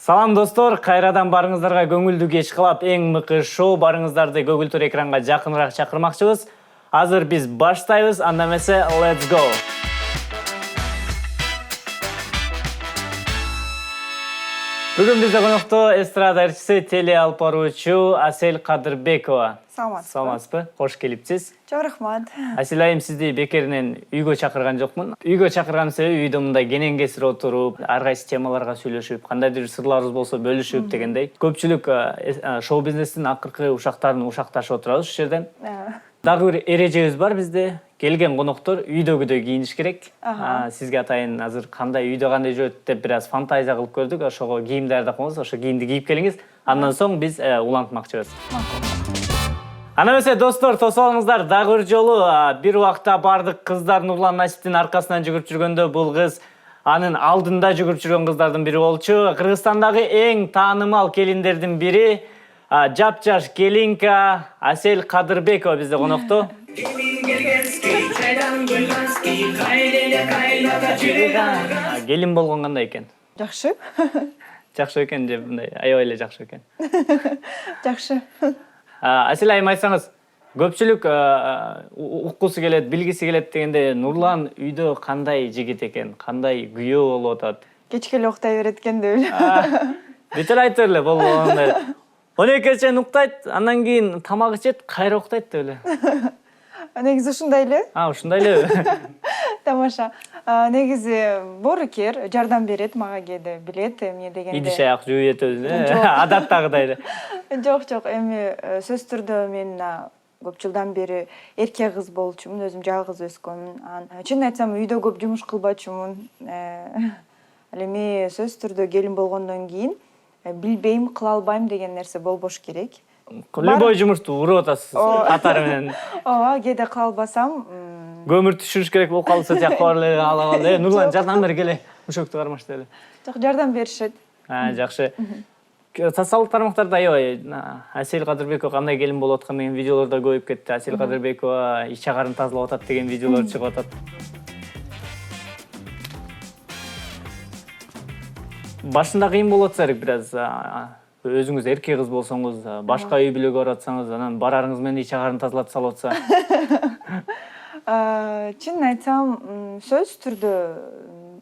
Салам достор, кайрадан барыңыздарга көңүлдүү кеч кылап эң мыкты шоу барыңыздарды көгүлтүр экранга жакыныраак чакырмакчыбыз. Азыр биз баштайбыз, анда эмесе let's go. Бүгүн бизде конокто эстрада ырчысы, теле алып баруучу Асель Кадырбекова. Саламатсызбы? Кош келипсиз. Жок, рахмат. Асель айым, сизди бекеринен үйгө чакырган жокмун. Үйгө чакырган себеби үйдө мындай кенен кесир отуруп, ар кайсы темаларга сүйлөшүп, кандайдыр сырларыбыз болсо бөлүшүп дегендей. Көпчүлүк шоу бизнестин акыркы ушактарын ушакташып отурабыз ушул жерден. Дагы бир эрежебиз бар бизде. Келген коноктор үйдөгүдөй кийиниш керек. Сизге атайын азыр кандай үйдө кандай жүрөт деп бир аз фантазия кылып көрдүк. Ошого кийим даярдап коебуз. Ошо кийимди кийип келиңиз. Андан соң биз улантмакчыбыз. Ана эмесе достор, тосолуңуздар, дагы бир жолу бир убакта бардык кыздар Нурлан Насиптин аркасынан жүгүрүп жүргөндө бул кыз анын алдында жүгүрүп жүргөн кыздардын бири болчу. Кыргызстандагы эң таанымал келиндердин бири жапжаш келинка Асель Кадырбекова бизде конокто. Келин болгон кандай экен? Жакшы. Жакшы экен же мындай аябай эле жакшы экен? Жакшы. Асель айым, айтсаңыз, көпчүлүк уккусу келет, билгиси келет дегенде, Нурлан үйдө кандай жигит экен, кандай күйөө болуп атат? Кечке эле уктай берет экен деп. Бүт эле айтып эле болбогондой. 12 чейин уктайт, андан кийин тамак ичет, кайра уктайт деп эле. Негизи ушундай эле. Ушундай элеби? Тамаша. Негизи боорукер, жардам берет мага кээде, билет эмне дегенде. Идиш аяк жууп этөбүз, адаттагыдай эле. Жок, эми сөзсүз түрдө мен көп жылдан бери эрке кыз болчумун, өзүм жалгыз өскөнмүн. Чын айтсам, үйдө көп жумуш кылбачумун. Ал эми сөзсүз түрдө келин болгондон кийин билбейм, кыла албайм деген нерсе болбош керек. Любой жумушту уруп атасыз катары менен. Ооба, кээде кыла албасам, көмүр түшүрүш керек болуп калса тияк бар эле, ала кал. Нурлан, жардам бер келе. Мушокту кармаш деп эле. Жок, жардам беришет. Жакшы. Социалдык тармактарда аябай Асель Кадырбекова кандай келин болуп аткан деген видеолор да көбөйүп кетти. Асель Кадырбекова ич чагарын тазалап атат деген видеолор чыгып атат. Башында кыйын болот керек бир аз. Өзүңүз эркек кыз болсоңуз, башка үй бүлөгө баратсаңыз, анан барарыңыз менен ич чагарын тазалап салып атса. Чын айтсам, сөзсүз түрдө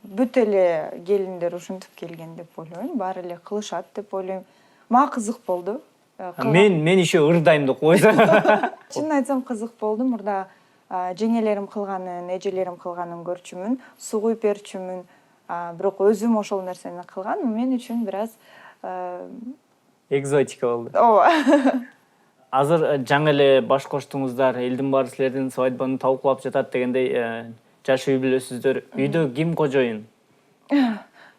бүт эле келиндер ушинтип келген деп ойлойм. Баары эле кылышат деп ойлойм. Мага кызык болду. Мен еще ырдайм деп койсо. Чын айтсам, кызык болду. Мурда жеңелерим кылганын, эжелерим кылганын көрчүмүн, суу куюп берчүмүн. Бирок өзүм ошол нерсени кылган, мен үчүн бир аз экзотика болду. Ооба. Азыр жаңы эле баш коштуңуздар, элдин баары силердин свадьбаны талкуулап жатат дегендей, жаш үй бүлөсүздөр. Үйдө ким кожоюн?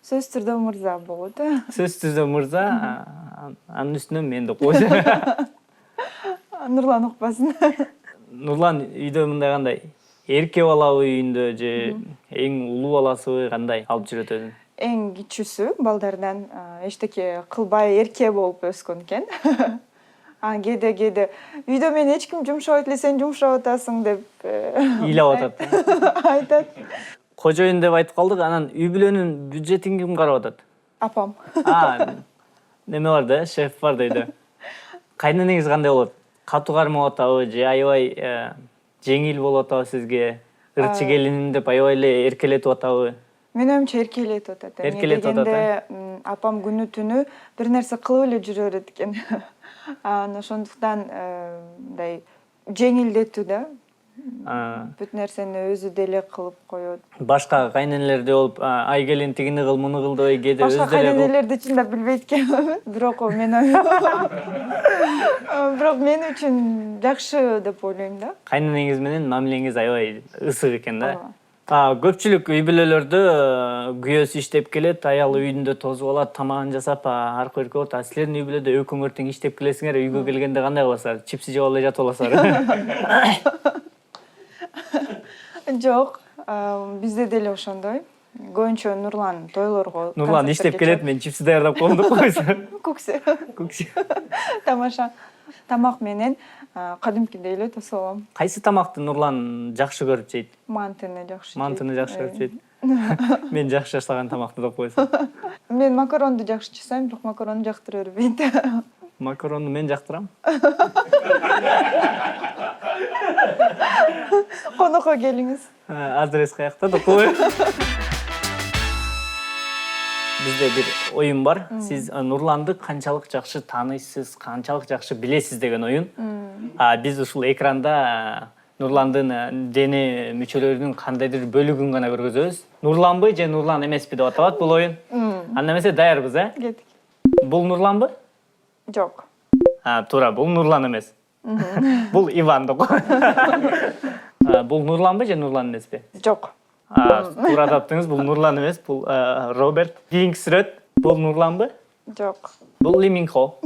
Сөзсүз түрдө мырза болот. Сөзсүз түрдө мырза, анын үстүнө мен деп койсо. Нурлан укпасын. Нурлан үйдө мындай кандай? Эрке балабы үйүндө же эң улуу баласыбы, кандай алып жүрөт өзүн? Эң кичүүсү балдардан эчтеке кылбай эрке болуп өскөн экен. Кээде үйдө мен эч ким жумшабайт эле, сен жумшап атасың деп ыйлап атат. Айтат. Кожоюн деп айтып калдык, анан үй бүлөнүн бюджетин ким карап атат? Апам. Неме бар да, шеф бар да үйдө. Кайненеңиз кандай болот? Катуу кармап атабы же аябай жеңил болуп атабы сизге? Ырчы келиним деп аябай эле эркелетип атабы? Мен оюмча эркелетип атат. Эркелетип атат. Апам күнү түнү бир нерсе кылып эле жүрө берет экен. Ошондуктан мындай жеңилдетүү да. бүт нерсени өзү деле кылып коет. Башка кайненелерде болуп, ай келин тигини кыл, муну кыл дебей, кээде Башка өздөрү кылып. кайненелерди чындап билбейт экенмин, бирок мен үчүн жакшы деп ойлойм да. Кайненеңиз менен мамилеңиз аябай ысык экен да. Көпчүлүк үй бүлөлөрдө күйөөсү иштеп келет, аялы үйүндө тозуп алат, тамагын жасап, аркы берки болот. Силердин үй бүлөдө экөөңөр тең иштеп келесиңер, үйгө келгенде кандай кыласыздар? Чипси жеп алып жатып аласыздар? Жок, бизде деле ошондой. Көбүнчө Нурлан тойлорго. Нурлан иштеп келет, мен чипси даярдап коем деп койсуң. Күксү. Тамаша. Тамак менен кадимкидей эле тосуп алам. Кайсы тамакты Нурлан жакшы көрүп жейт? Мантыны жакшы жейт. Мантыны жакшы көрүп жейт. Мен жакшы жасаган тамакты деп койсуң. Мен макаронду жакшы жасайм, бирок макаронду жактыра бербейт. Макаронду мен жактырам. Конокко келиңиз. Адрес каякта деп коеюн. Бизде бир оюн бар. Сиз Нурланды канчалык жакшы тааныйсыз, канчалык жакшы билесиз деген оюн. Биз ушул экранда Нурландын дене мүчөлөрүнүн кандайдыр бөлүгүн гана көргөзөбүз. Нурланбы же Нурлан эмеспи деп аталат бул оюн. Анда эмесе даярбыз, Кетик. Бул Нурланбы? Жок. Туура, бул Нурлан эмес. Бул Иван деп кой. Бул Нурланбы же Нурлан эмеспи? Жок. Туура таптыңыз, бул Нурлан эмес, бул Роберт. Кийинкисирөөт, бул Нурланбы? Жок. Бул Ли Мин Хо.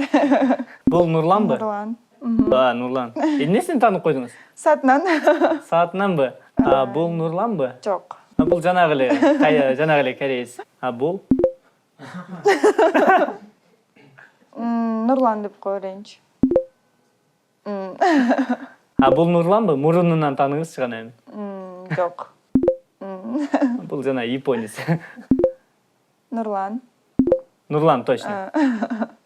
Бул Нурланбы? Нурлан. Нурлан. Эмнесин таанып койдуңуз? Саатынан. Саатынанбы? Бул Нурланбы? Жок. Бул жанагы эле кореец. Бул? Нурлан деп кое берейинчи. Бул Нурланбы? Мурунунан тааныгызчы гана эми. Жок. Бул жана японец. Нурлан. Нурлан точно.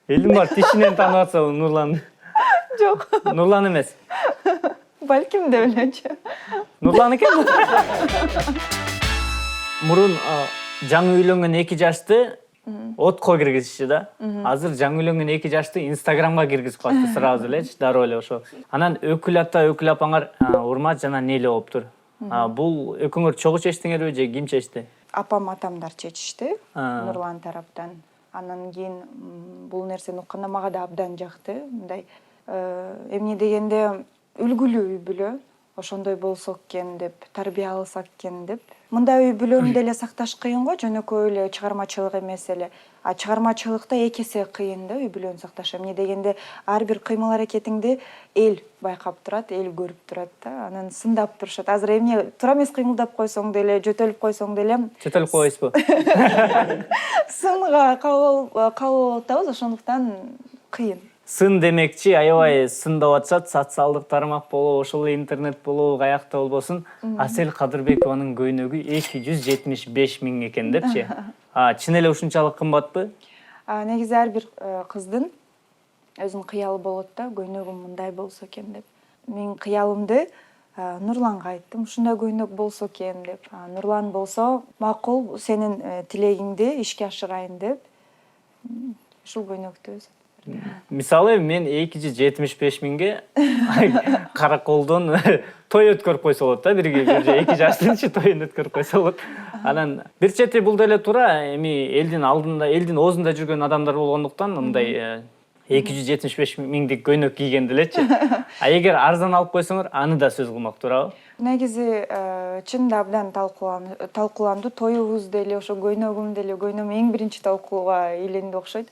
Элдин бар тишинен таанып атса бул Нурлан. Жок. Нурлан эмес. Балким деп элечи. Нурлан экен. Мурун жаңы үйлөнгөн 2 жашты отко киргизишти да. Азыр жаңы үйлөнгөн 2 жашты Инстаграмга киргизип коюшту сразу элечи, дароо эле ошо. Анан өкүл апаңар урмат жана Неле болуптур. Бул экөөңөр чогуу чечтиңерби же ким чечти? Апам атамдар чечишти, Нурлан тараптан. Анан кийин бул нерсени укканда мага да абдан жакты. Мындай эмне дегенде үлгүлүү үй бүлө, ошондой болсок экен деп, тарбия алсак экен деп. Мындай үй бүлөнү деле сакташ кыйын го, жөнөкөй эле чыгармачылык эмес эле. Чыгармачылыкта эки эсе кыйын да үй бүлөнү сакташ. Эмне дегенде ар бир кыймыл аракетиңди эл байкап турат, эл көрүп турат да. Анан сындап турушат. Азыр эмне туура эмес кыймылдап койсоң деле, жөтөлүп койсоң деле, Жөтөлүп койсузбу? сынга кабыл атабыз, ошондуктан кыйын. Сын демекчи, аябай сындап атышат, социалдык тармак болобу, ошол интернет болобу, каякта болбосун, Асель Кадырбекованын көйнөгү 275 миң экен депчи. Чын эле ушунчалык кымбатпы? Негизи ар бир кыздын өзүнүн кыялы болот да, көйнөгүм мындай болсо экен деп. Мен кыялымды Нурланга айттым, ушундай көйнөк болсо экен деп. Нурлан болсо, макул, сенин тилегиңди ишке ашырайын деп. Ушул көйнөктү Мисалы, мен 275 миңге караколдон той өткөрүп койсо болот да, бирге 2 жаштын тоюн өткөрүп койсо болот. Анан бир чети бул деле туура, эми элдин алдында, элдин оозунда жүргөн адамдар болгондуктан мындай 275 миңдик көйнөк кийген делечи. Эгер арзан алып койсоңор, аны да сөз кылмак, туурабы? Негизи чында абдан талкууланды, тоюбуз деле, ошо көйнөгүм деле, көйнөгүм эң биринчи талкууга илинди окшойт.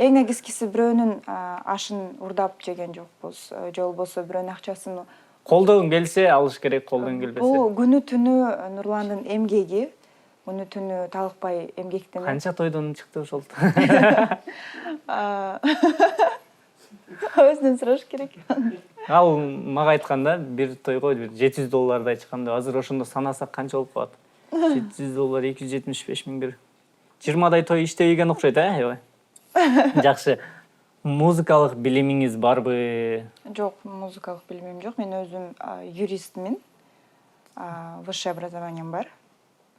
Эң негизгиси бирөөнүн ашын урдап жеген жокпуз, же болбосо бирөөнүн акчасын Колдон келсе алыш керек, колдон келбесе. Бул күнү түнү Нурландын эмгеги, күнү түнү талыкпай эмгектенет. Канча тойдон чыкты ошол? Өзүнөн сураш керек. Ал мага айтканда бир тойго $700 чыкканда, азыр ошондо санасак канча болуп калат? $700, 275 миң бир. 20дай той иштебеген окшойт, аябай. Жакшы. Музыкалык билимиңиз барбы? Жок, музыкалык билимим жок. Мен өзүм юристмин. Высшее образованием бар.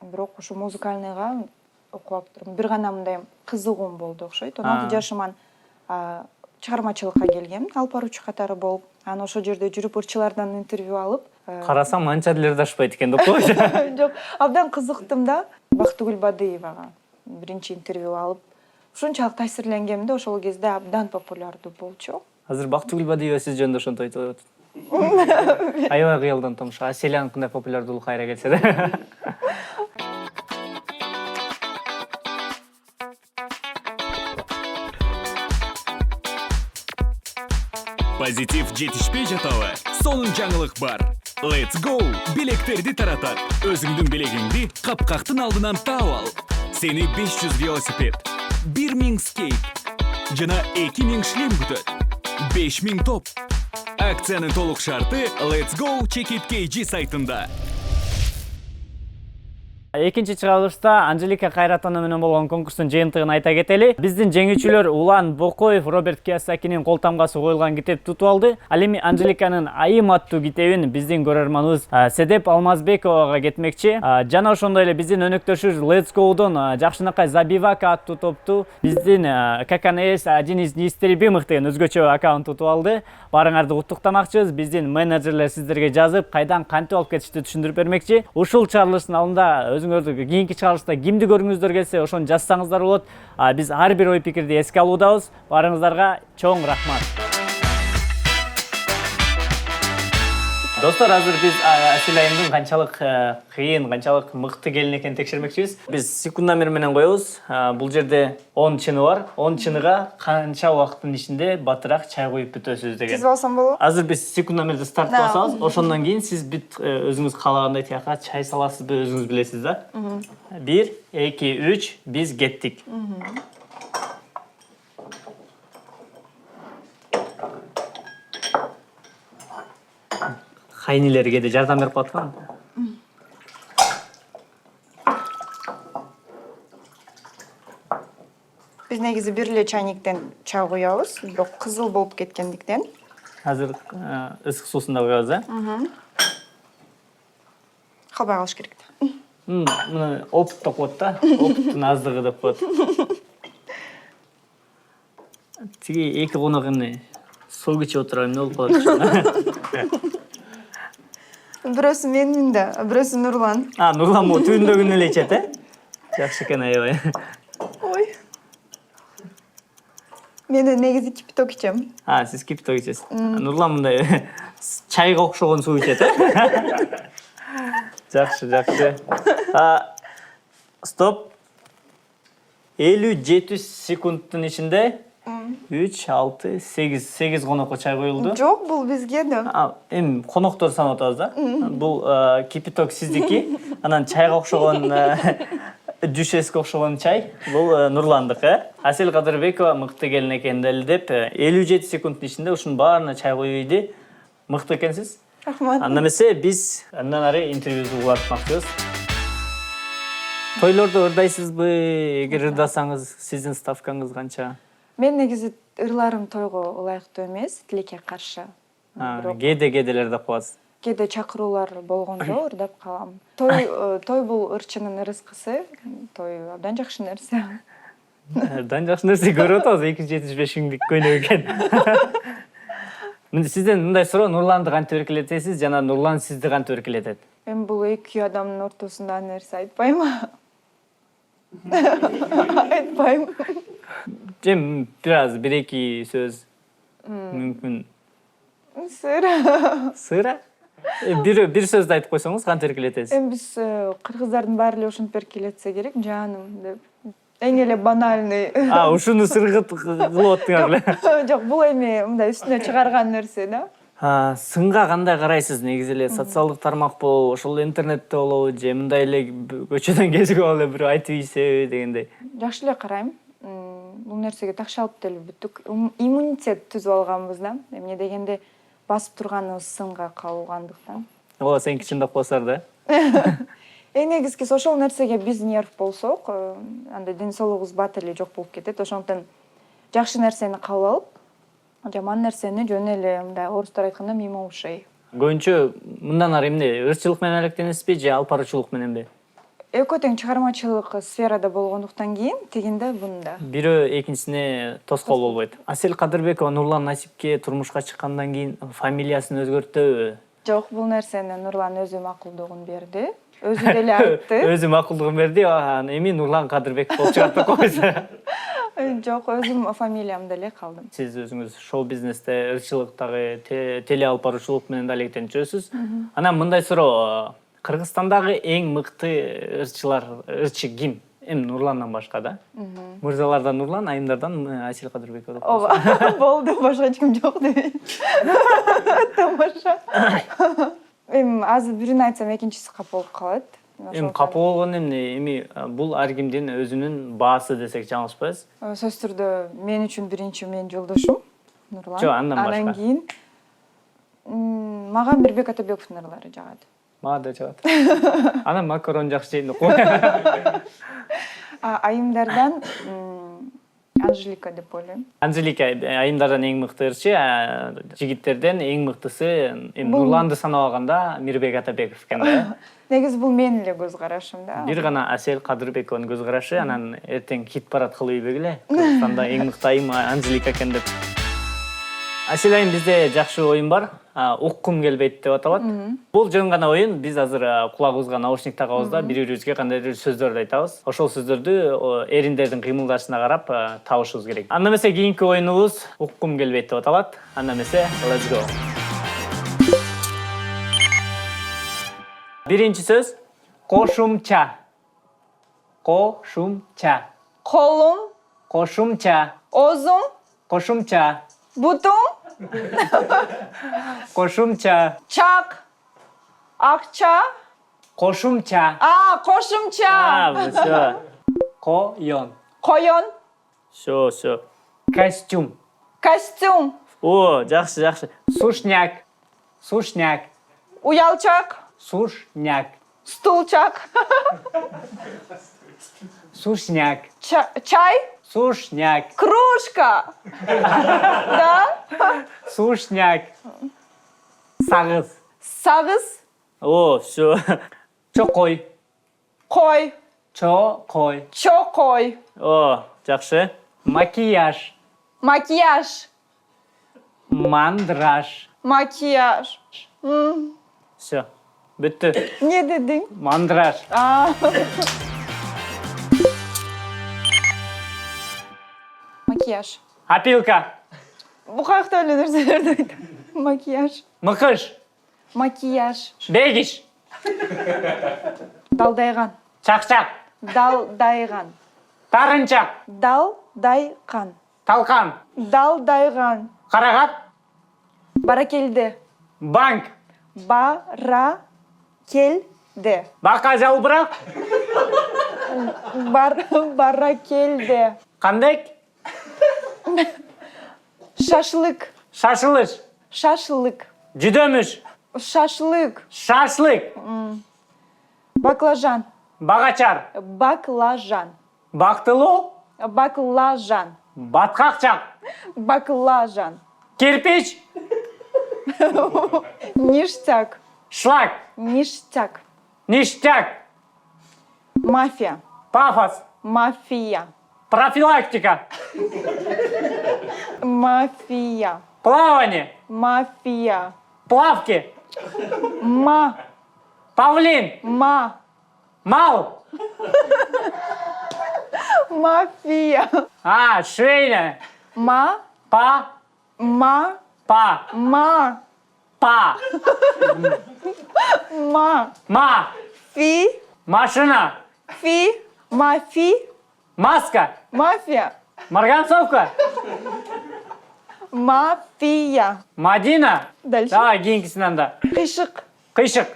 Бирок ушу музыкальныйга окуп турмун. Бир гана мындай кызыгуум болду окшойт. 16 жашыман чыгармачылыкка келгем, алып баруучу катары болуп. Анан ошол жерде жүрүп ырчылардан интервью алып, Карасам анча деле дашпайт экен деп койчу. жок, абдан кызыктым да. Бактыгүл Бадыевага биринчи интервью алып, ушунчалык таасирленгем да, ошол кезде абдан популярдуу болчу. Азыр Бактыгүл Бадыева сиз жөнүндө ошентип айтып атат. Аябай кыялдан томуш. Селянын кандай популярдуулук кайра келсе да. Позитив жетишпей жатабы? Сонун жаңылык бар. Let's go! Билектерди таратат. Өзүңдүн билегиңди капкактын алдынан таап ал. Сени 500 велосипед, 1000 скейт жана 2000 шлем күтөт. 5000 топ. Акциянын толук шарты Let's go Check-it KG сайтында. Экинчи чыгарылышта Анжелика Кайратовна менен болгон конкурстун жыйынтыгын айта кетели. Биздин жеңүүчүлөр Улан Бокоев, Роберт Кийосакинин кол тамгасы коюлган китепти тутуп алды. Ал эми Анжеликанын Айым аттуу китебин биздин көрөрманыбыз Седеп Алмазбековага кетмекчи. Жана ошондой эле биздин өнөктөшүбүз Let's Go'дон жакшынакай Забивака аттуу топту биздин ККНС Денис Нестербимов деген өзгөчө аккаунт тутуп алды. Барыңарды куттуктамакчыбыз. Биздин менеджерлер сиздерге жазып, кайдан кантип алып кетишти түшүндүрүп бермекчи. Ушул чыгарылыштын алдында өзүңөрдү кийинки чыгарылышта кимди көргүңүздөр келсе ошону жазсаңыздар болот. Биз ар бир ой пикирди эске алуудабыз. Барыңыздарга чоң рахмат. Достор, азыр биз Асил айымдын канчалык кыйын, канчалык мыкты келин экенин текшермекчибиз. Биз секундомер менен коебуз. Бул жерде 10 чыны бар. 10 чыныга канча убакыттын ичинде батыраак чай коюп бүтөсүз деген. Тизип алсам болобу? Азыр биз секундомерди старт басабыз. Ошондон кийин сиз бүт өзүңүз каалагандай тияка чай саласызбы, өзүңүз билесиз да. 1, 2, 3 биз кеттик. Кайнилерге де жардам берип аткан. Биз негизи бир эле чайниктен чай куябыз, бирок кызыл болуп кеткендиктен. Азыр ысык суусунда коебуз, Калбай калыш керек да. Муну опыт деп коет да. Опыттын аздыгы деп коет. Тиги эки конок эмне суу кичип отуруп эмне болуп калат? Бирөөсү менмин да, бирөөсү Нурлан. Нурлан бул түбүндөгүнү эле ичет, Жакшы экен, аябай. Ой. Мен негизи кипяток ичем. Сиз кипяток ичесиз. Нурлан мындай чайга окшогон суу ичет, Жакшы, жакшы. Стоп. 57 секундтун ичинде 3, 6, 8 конокко чай коюлду. Жок, бул бизге да. Эми коноктор санап атабыз да. Бул кипяток сиздики, анан чайга окшогон жүшеске окшогон чай бул Нурландык, Асел Кадырбекова мыкты келин экенин далилдеп 57 секундтун ичинде ушунун баарына чай коюп ийди. Мыкты экенсиз. Рахмат. Анда эмесе биз андан ары интервьюбузду улантмакчыбыз. Тойлордо ырдайсызбы? Эгер ырдасаңыз, сиздин ставкаңыз канча? Мен негизи ырларым тойго ылайыктуу эмес, тилекке каршы. Кээде ырдап коесуз. Кээде чакыруулар болгондо ырдап калам. Той бул ырчынын ырыскысы. Той абдан жакшы нерсе. Абдан жакшы нерсе көрүп атабыз, 275 күндүк көйнөк экен. Сизден мындай суроо, Нурланды кантип эркелетесиз жана Нурлан сизди кантип эркелетет? Эми бул эки адамдын ортосундагы нерсе айтпайм. Айтпайм. Жем бир-эки сөз мүмкүн. Сыра. Бир сөздү айтып койсоңуз кантип эркелетесиз? Эми биз кыргыздардын баары эле ушинтип эркелетсе керек, жаным деп. Эң эле банальный. Ушуну сыргыт кылып аттыңар эле. Жок, бул эми мындай үстүнө чыгарган нерсе да. Сынга кандай карайсыз? Негизи эле социалдык тармак болобу, ошол интернетте болобу, же мындай эле көчөдөн кезип алып бирөө айтып ийсеби дегендей? Жакшы эле карайм. Бул нерсеге такшалып деле бүттүк. Иммунитет түзүп алганбыз да. Эмне дегенде басып турганыбыз сынга калгандыктан. Сен кичиндеп калсар да. Негизгиси ошол нерсеге биз нерв болсок, анда ден соолугубуз бат эле жок болуп кетет. Ошондон жакшы нерсени кабыл алып, жаман нерсени жөн эле мындай орустар айтканда мимо ушей. Көбүнчө мындан ары эмне, ырчылык менен алектенесизби же алып баруучулук мененби? экөө тең чыгармачылык сферада болгондуктан кийин тигинде бунда. Бирөө экинчисине тоскоол болбойт. Асель Кадырбекова Нурлан Насипке турмушка чыккандан кийин фамилиясын өзгөрттүбү? Жок, бул нерсени Нурлан өзү макулдугун берди. Өзү деле айтты. Өзү макулдугун берди, эми Нурлан Кадырбек болуп чыгат деп койсо. Жок, өзүм фамилиям деле калдым. Сиз өзүңүз шоу бизнесте ырчылыктагы теле алып баруучулук менен да алектенчүсүз. Анан мындай суроо, Кыргызстандагы эң мыкты ырчы ким? Эми Нурландан башка да? Мырзалардан Нурлан, айымдардан Асель Кадырбекова. Ооба, болду, башка эч ким жок дейт. Тамаша. Эми азыр бирин айтсам экинчиси кап болуп калат. Эми капы болгон эми бул ар кимдин өзүнүн баасы десек жаңылышпайбыз. Сөз түрдө мен үчүн биринчи менин жолдошум Нурлан. Жок, андан башка. Анан кийин мага Мирбек Атабековдун ырлары жагат. Мага да жагат. Анан макарон жакшы жейм деп кой. Айымдардан Анжелика деп ойлойм. Анжелика айымдардан эң мыкты ырчы, жигиттерден эң мыктысы Нурланды санап алганда Мирбек Атабеков экен да. Негизи бул менин эле көз карашым да. Бир гана Асель Кадырбекованын көз карашы, анан эртең хит парад кылып ийбегиле. Кыргызстанда эң мыкты айым Анжелика экен деп. Асель айым, бизде жакшы оюн бар. Уккум келбейт деп аталат. Бул жөн гана оюн. Биз азыр кулагыбызга наушник тагабыз да, бири-бирибизге кандайдыр сөздөрдү айтабыз. Ошол сөздөрдү эриндердин кыймылдашына карап табышыбыз керек. Анда эмесе кийинки оюнубуз Уккум келбейт деп аталат. Анда эмесе let's go. Биринчи сөз кошумча. Кошумча. Колум, Кошумча. озум, Кошумча. бутум, Кошумча. чак, акча. Кошумча. Кошумча. Всё. Коён. Коён, Всё. Костюм. костюм, Жакшы. Сушняк. уялчак, Сушняк. стулчак, чай, Сушняк. кружка. Да? Сушняк. Сагыз. Сагыз, Всё. Чокой. кой, Чокой. чокой, Жакшы. Макияж. макияж, Мандраж. макияж. Всё. Бүттү. Не дедиң? Мандраж. Макияж. Опилка. Бу кайякта эле нерселерди айтат. Макияж. Мыкыш. Макияж. Бегиш. Далдайган. Чакчак. Далдайган. Тарынчак. Далдайган. Талкан. Далдайган. Карагат. Баракелде. Банк. Баракелде. Бака жалбырак. Баракелде. Кандек. Шашлык. Шашылыш. Шашлык. Жүдөмүш. Шашлык. Шашлык. Баклажан. Багачар. Баклажан. Бактылуу. Баклажан. Баткакчак. Баклажан. Кирпич. Ништяк. Шлак. Ништяк. Ништяк. Мафия. Пафос. Мафия. Профилактика. Мафия. Плавание. Мафия. Плавки. Павлин. Мал. Мафия. Швейная. Па. Машина. Маска. Мафия. Марганцовка. Мафия. Мадина. Дальше. Давай, кийинкисинен да. Кыйшык. Кыйшык.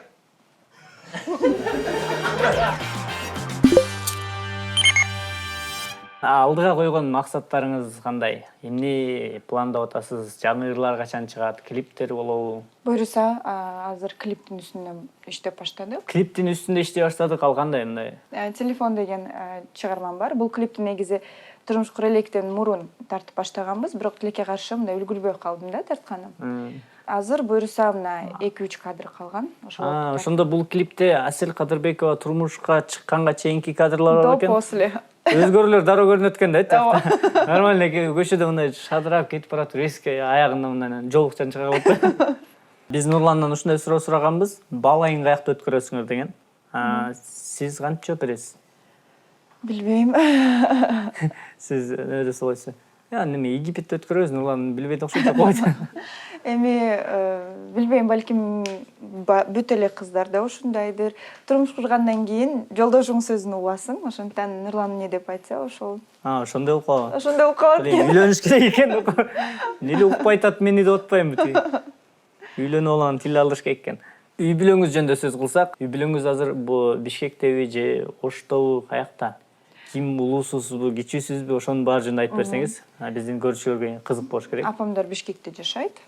Алдыга койгон максаттарыңыз кандай? Эмне пландап атасыз? Жаңы ырлар качан чыгат? Клиптер болобу? Буюрса, азыр клиптин үстүндө иштеп баштадык. Клиптин үстүндө иштей баштадык, ал кандай мындай? Телефон деген чыгармам бар. Бул клипти негизи турмуш куру электен мурун тартып баштаганбыз, бирок тилекке каршы мындай үлгүрбөй калдым да тартканым. азыр буюрса мына 2-3 кадр калган. Ошондо бул клипте Асель Кадырбекова турмушка чыкканга чейинки кадрлар бар До экен. после. Өзгөрүлөр дароо көрүнөт экен да жакта. Нормально көчөдө мындай шадырап кетип баратыр, эски аягында мындай жолукчан чыга калып. Биз Нурландан ушундай суроо сураганбыз. Балайын каякта өткөрөсүңөр деген. Сиз кантип жооп бересиз? Билбейм. Сиз неде солойсуз? Неме Египетте өткөрөбүз, Нурлан билбейт окшойт деп койт. Эми билбейм, балким бүт эле кыздар да ушундайдыр. Турмуш кургандан кийин жолдошуң сөзүн угасың, ошондуктан Нурлан эмне деп айтса ошол. Ошондой болуп калат. Ошондой болуп калат экен. Үйлөнүш керек экен. Нели укпай атат, мени деп атпайм бути. Үйлөнүп алган тил алыш керек экен. Үй бүлөңүз жөнүндө сөз кылсак, үй бүлөңүз азыр бу Бишкектеби же Оштобу, каякта? Ким улуусузбу, кичүүсүзбү, ошонун баары жөнүндө айтып берсеңиз, биздин көрүүчүлөргө кызык болуш керек. Апамдар Бишкекте жашайт.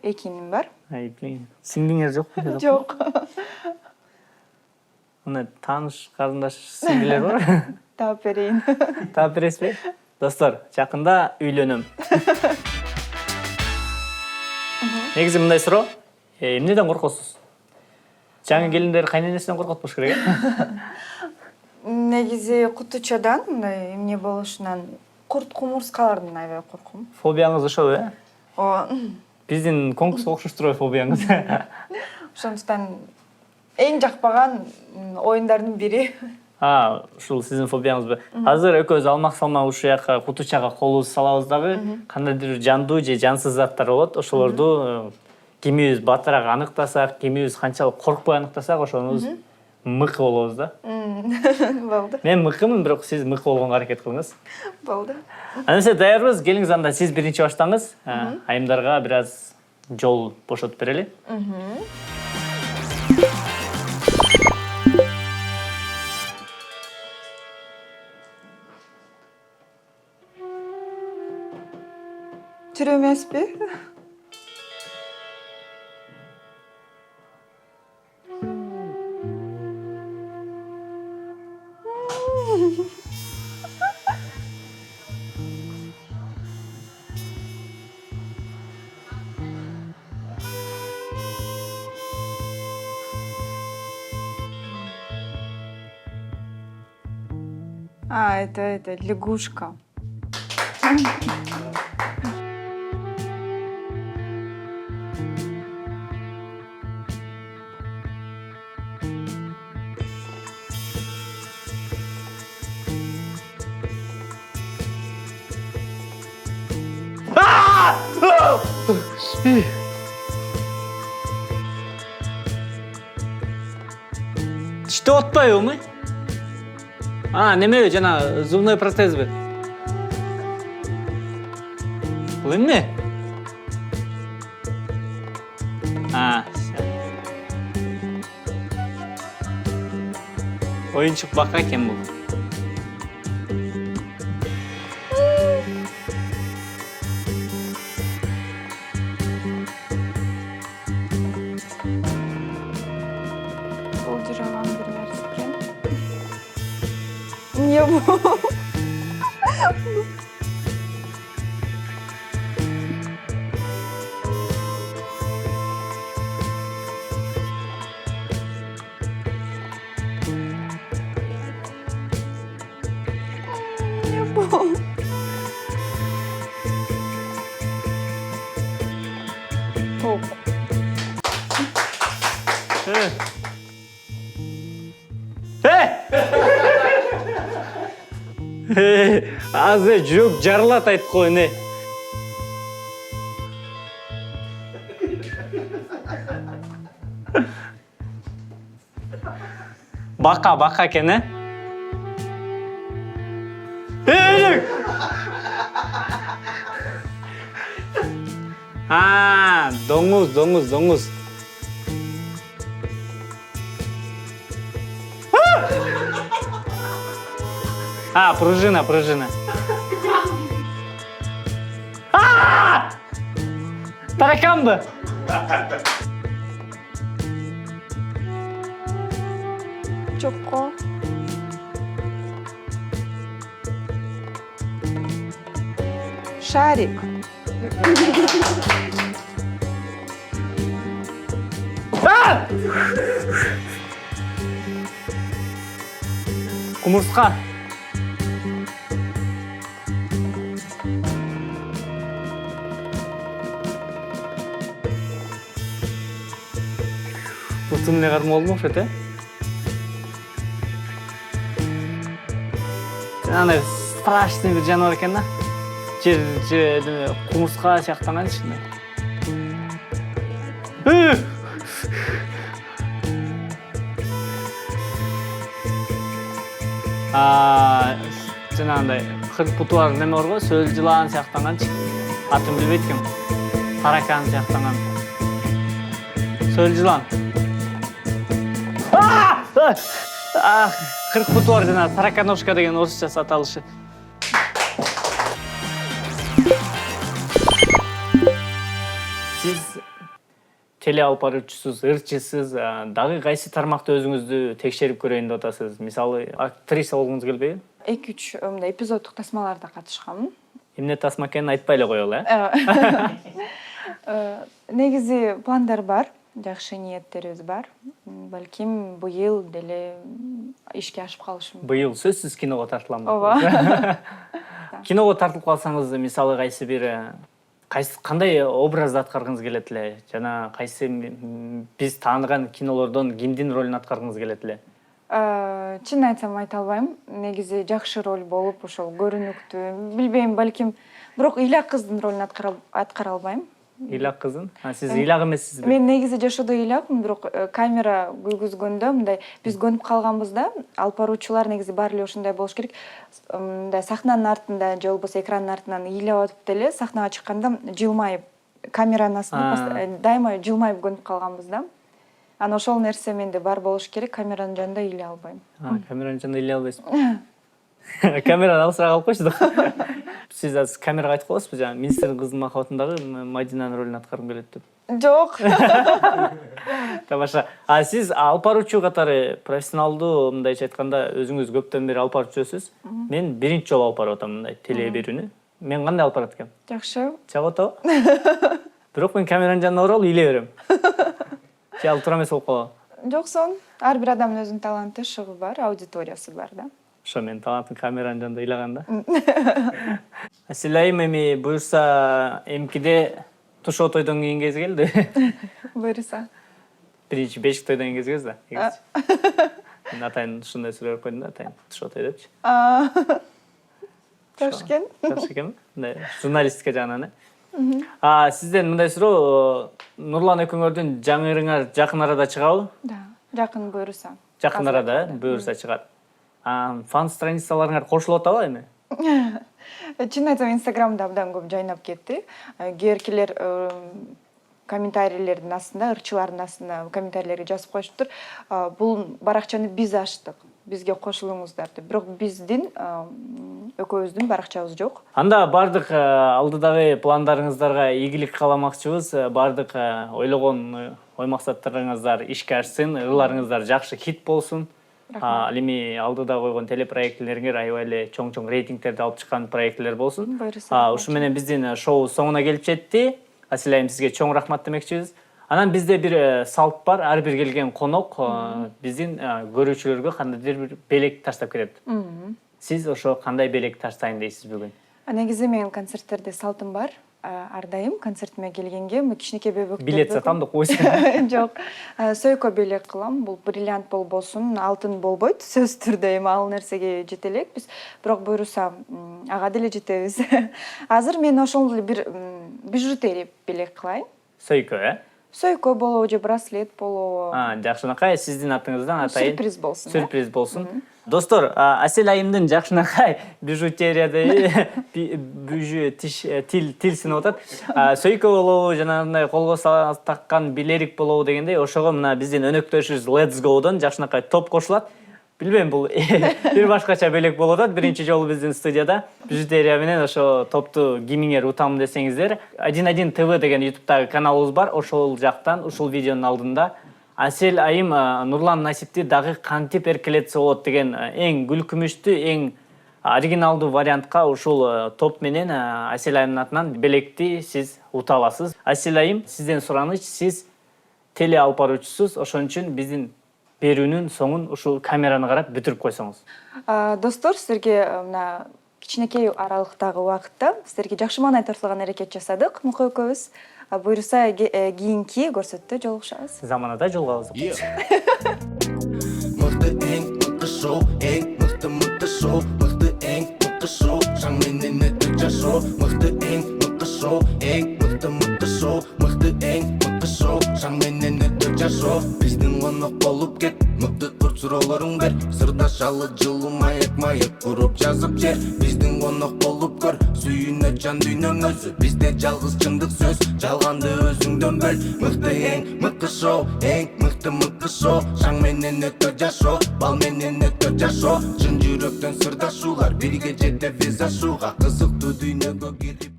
2 иним бар. Сиңдиңер жокпу? Жок. Мына тааныш, карындаш сиңдилер бар. Таап берейин. Таап бересизби? Достор, жакында үйлөнөм. Негизи мындай суроо. Эмнеден коркосуз? Жаңы келиндер кайненесинен коркот болуш керек. Негизи кутучадан, мындай эмне болушунан, курт кумурскалардан аябай корком. Фобияңыз ошо, О, Биздин конкурска окшоштур фобияңыз. ошондуктан эң жакпаган оюндардын бири. Ушул сиздин фобияңызбы? Азыр экөөбүз алмак-салмак ушул жака кутучага колубузду салабыз дагы, кандайдыр бир жандуу же жансыз заттар болот. Ошолорду кимибиз батыраак аныктасак, кимибиз канчалык коркпой аныктасак, ошонубуз мыкы болобуз да. Болду. Мен мыкымын, бирок сиз мыкы болгонго аракет кылыңыз. Болду. Анысы даярбыз. Келиңиз, анда сиз биринчи баштаңыз. Айымдарга бир аз жол бошотуп берели. Тирүү эмеспи? Это лягушка. Тиштеп атпайбы? Немеби, жана зубной протезби? Бул эмне? Оюнчук бака экен бул. Болдыраган бир нерсе экен. Эмне бул? Топ. Азыр жүрөк жарылат айтып кой, не? Бака экен, э? Доңуз. Пружина. Тараканбы? Жокко. Шарик. Кумурска. Утун эле кармоо болду окшойт, Жанагы страшный бир жаныбар экен да. Же кумурска сыяктанган ичинде. Жанагындай 40 буту бар неме бар го, сөл жылаан сыяктанганчы. Атын билбейт экенмин. Таракан сыяктанган. Сөл жылаан. 40 буту бар жана тараканошка деген орусча аталышы. Сиз теле алып баруучусуз, ырчысыз, дагы кайсы тармакта өзүңүздү текшерип көрөйүн деп атасыз? Мисалы, актриса болгуңуз келбейби? 2-3 мындай эпизоддук тасмаларда катышканмын. Эмне тасма экенин айтпай эле коелу, Негизи пландар бар, жакшы ниеттерибиз бар. Балким быйыл деле ишке ашып калышы мүмкүн. Быйыл сөзсүз киного тартыламын. Ооба. Киного тартылып калсаңыз, мисалы кайсы бир кандай образды аткаргыңыз келет эле? Жана кайсы биз тааныган кинолордон кимдин ролун аткаргыңыз келет эле? Чын айтсам айта албайм. Негизи жакшы роль болуп, ошол көрүнүктүү, билбейм, балким бирок ыйлак кыздын ролун аткара албайм. Ыйлак кызын? Сиз ыйлак эмессизби? Мен негизи жашоодо ыйлакмын, бирок камера күйгүзгөндө мындай биз көнүп калганбызда, алып баруучулар негизи баары эле ошондой болуш керек. Мындай сахнанын артында же болбосо экрандын артынан ыйлап атып деле сахнага чыкканда жылмайып, камеранын астында дайыма жылмайып көнүп калганбызда. Ана ошол нерсе менде бар болуш керек, камеранын жанында ыйлай албайм. Камеранын жанында ыйлай албайсызбы? Камераны алысыраак алып койчу да. Сиз азыр камерага айтып коесузбу, жана министрдин кызынын махабатындагы Мадинанын ролун аткаргым келет деп? Жок. Тамаша. Сиз алып баруучу катары профессионалдуу, мындайча айтканда, өзүңүз көптөн бери алып баруучусуз. Мен биринчи жолу алып барып атам мындай теле берүүнү. Мен кандай алып барат экенмин? Жакшы. Чагып атабы? Бирок мен камеранын жанына барып ыйлай берем. Же ал туура эмес болуп калабы? Жоксон, ар бир адамдын өзүнүн таланты, шыгы бар, аудиториясы бар да. Ошо менин талантым камеранын жанында ыйлаганда. Аселайым, эми буюрса эмкиде тушоо тойдон кийин кези келди. Буюрса. Биринчи бешик тойдон кийин кези келди да. Мен атайын ушундай суроо берип койдум да, атайын тушоо той депчи. Жакшы экен. Жакшы экенби? Мындай журналистика жагынан. Сизден мындай суроо, Нурлан экөөңөрдүн жаңырыңар жакын арада чыгабы? Да, жакын буюрса. Жакын арада, буюрса чыгат. Фан страницаларыңар кошулуп атабы эми? Чын айтсам, Инстаграмда абдан көп жайнап кетти. Кээркилер комментарийлердин астында, ырчылардын астында комментарийлерге жазып коюшуптур. Бул баракчаны биз ачтык, бизге кошулуңуздар деп. Бирок биздин экөөбүздүн баракчабыз жок. Анда бардык алдыдагы пландарыңыздарга ийгилик кааламакчыбыз. Бардык ойлогон ой максаттарыңыздар ишке ашсын, ырларыңыздар жакшы хит болсун. Ал эми алдыда койгон телепроектлериңер аябай эле чоң-чоң рейтингтерди алып чыккан проектлер болсун. Ушу менен биздин шоу соңуна келип жетти. Аселайым, сизге чоң рахмат демекчибиз. Анан бизде бир салт бар, ар бир келген конок биздин көрүүчүлөргө кандайдыр бир белек таштап кетет. Сиз ошо кандай белек таштайын дейсиз бүгүн? Негизи менин концерттерде салтым бар. Ар дайым концертиме келгенге кичинекей бөбөктөрдү билет сатам деп койсоң. Жок. Сөйкө белек кылам. Бул бриллиант болбосун, алтын болбойт. Сөзсүз түрдө эми ал нерсеге жете элекпиз. Бирок буюрса, ага деле жетебиз. Азыр мен ошол эле бир бижутерия белек кылайын. Сөйкө, Сөйкө болобу же браслет болобу. Жакшынакай, сиздин атыңыздан атайын. Сюрприз болсун. Сюрприз болсун. Достор, Аселайымдын жакшынакай бижутерияда тил сынып атат. Сөйкө болобу, жанагындай колго таккан билерик болобу дегендей, ошого мына биздин өнөктөшүбүз Let's Go'дон жакшынакай топ кошулат. Билбейм, бул бир башкача белек болуп атат. Биринчи жолу биздин студияда бижутерия менен ошо топту кимиңер утам десеңиздер, 11 ТВ деген YouTube'дагы каналыбыз бар. Ошол жактан, ушул видеонун алдында Асел айым Нурлан Насипти дагы кантип эркелетсе болот деген эң күлкүмүштүү, эң оригиналдуу вариантка ушул топ менен Асел айымдын атынан белекти сиз ута аласыз. Асел айым, сизден сураныч, сиз теле алып баруучусуз, ошон үчүн биздин берүүнүн соңун ушул камераны карап бүтүрүп койсоңуз. Достор, сіздерге мына кичинекей аралыктагы убакытта сіздерге жакшы маанай тартылган аракет жасадык. Мука экөөбүз буюрса кийинки көрсөттө жолугушабыз. Заманада жолугабыз. Мыкты эң мыкты шоу, эң мыкты шоу, мыкты эң мыкты шоу, шаң менен өтүп жашоо. Мыкты эң мыкты шоу, эң мыкты шоу, мыкты эң мыкты шоу, шаң менен өтүп жашоо. Биздин конок болуп кет, мыкты курт суроолоруң бер, сырдашалы жылуу маек куруп жазып жер. Биздин конок болуп көр, сүйүнө жан дүйнөң өзү, бизде жалгыз чындык сөз, жалганды өзүңдөн бөл. Мыкты эң мыкты шоу, эң мыкты шоу, шаң менен өтүп жашоо, бал менен өтүп жашоо. Чын жүрөктөн сырдашуулар, бирге жетебиз ашууга, кызыктуу дүйнөгө кирип.